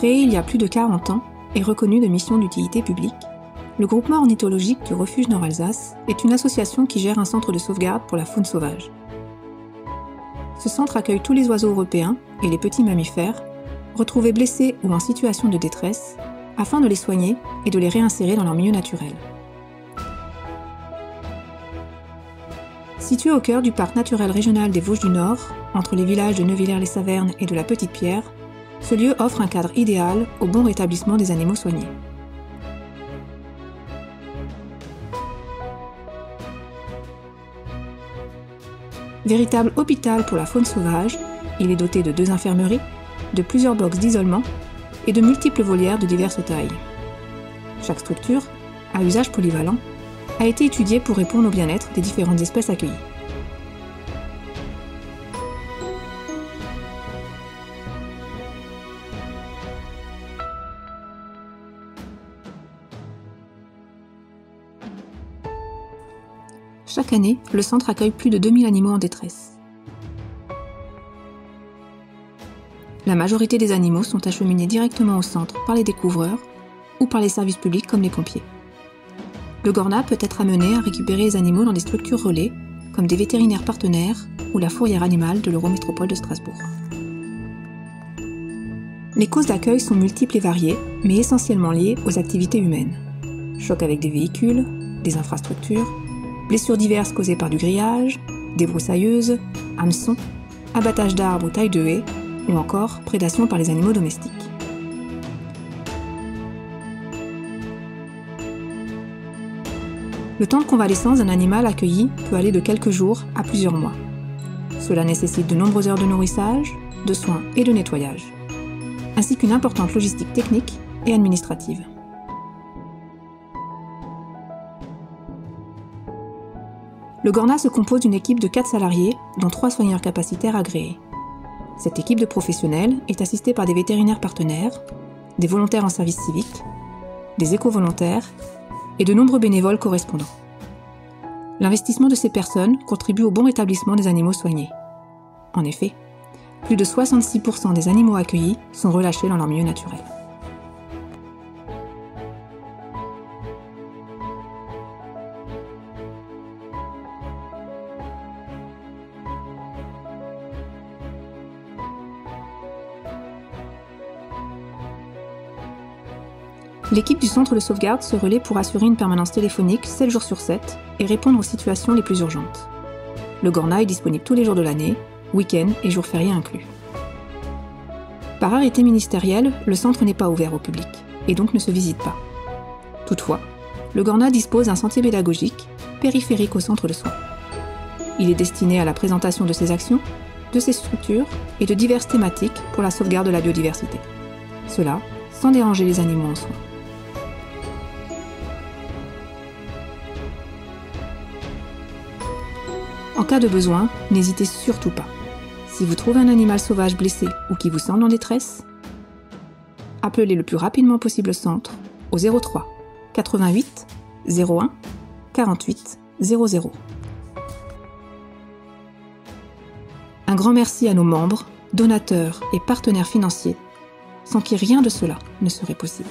Créé il y a plus de 40 ans et reconnu de mission d'utilité publique, le groupement ornithologique du Refuge Nord-Alsace est une association qui gère un centre de sauvegarde pour la faune sauvage. Ce centre accueille tous les oiseaux européens et les petits mammifères, retrouvés blessés ou en situation de détresse, afin de les soigner et de les réinsérer dans leur milieu naturel. Situé au cœur du parc naturel régional des Vosges du Nord, entre les villages de Neuvillers-les-Savernes et de la Petite-Pierre, ce lieu offre un cadre idéal au bon rétablissement des animaux soignés. Véritable hôpital pour la faune sauvage, il est doté de 2 infirmeries, de plusieurs boxes d'isolement et de multiples volières de diverses tailles. Chaque structure, à usage polyvalent, a été étudiée pour répondre au bien-être des différentes espèces accueillies. Chaque année, le centre accueille plus de 2000 animaux en détresse. La majorité des animaux sont acheminés directement au centre par les découvreurs ou par les services publics comme les pompiers. Le GORNA peut être amené à récupérer les animaux dans des structures relais, comme des vétérinaires partenaires ou la fourrière animale de l'Eurométropole de Strasbourg. Les causes d'accueil sont multiples et variées, mais essentiellement liées aux activités humaines. Choc avec des véhicules, des infrastructures, blessures diverses causées par du grillage, débroussailleuses, hameçons, abattage d'arbres ou taille de haies, ou encore prédation par les animaux domestiques. Le temps de convalescence d'un animal accueilli peut aller de quelques jours à plusieurs mois. Cela nécessite de nombreuses heures de nourrissage, de soins et de nettoyage, ainsi qu'une importante logistique technique et administrative. Le GORNA se compose d'une équipe de 4 salariés, dont 3 soigneurs capacitaires agréés. Cette équipe de professionnels est assistée par des vétérinaires partenaires, des volontaires en service civique, des éco-volontaires et de nombreux bénévoles correspondants. L'investissement de ces personnes contribue au bon rétablissement des animaux soignés. En effet, plus de 66% des animaux accueillis sont relâchés dans leur milieu naturel. L'équipe du centre de sauvegarde se relaie pour assurer une permanence téléphonique 7 jours sur 7 et répondre aux situations les plus urgentes. Le GORNA est disponible tous les jours de l'année, week-ends et jours fériés inclus. Par arrêté ministériel, le centre n'est pas ouvert au public et donc ne se visite pas. Toutefois, le GORNA dispose d'un sentier pédagogique périphérique au centre de soins. Il est destiné à la présentation de ses actions, de ses structures et de diverses thématiques pour la sauvegarde de la biodiversité. Cela sans déranger les animaux en soins. En cas de besoin, n'hésitez surtout pas. Si vous trouvez un animal sauvage blessé ou qui vous semble en détresse, appelez le plus rapidement possible le centre au 03 88 01 48 00. Un grand merci à nos membres, donateurs et partenaires financiers, sans qui rien de cela ne serait possible.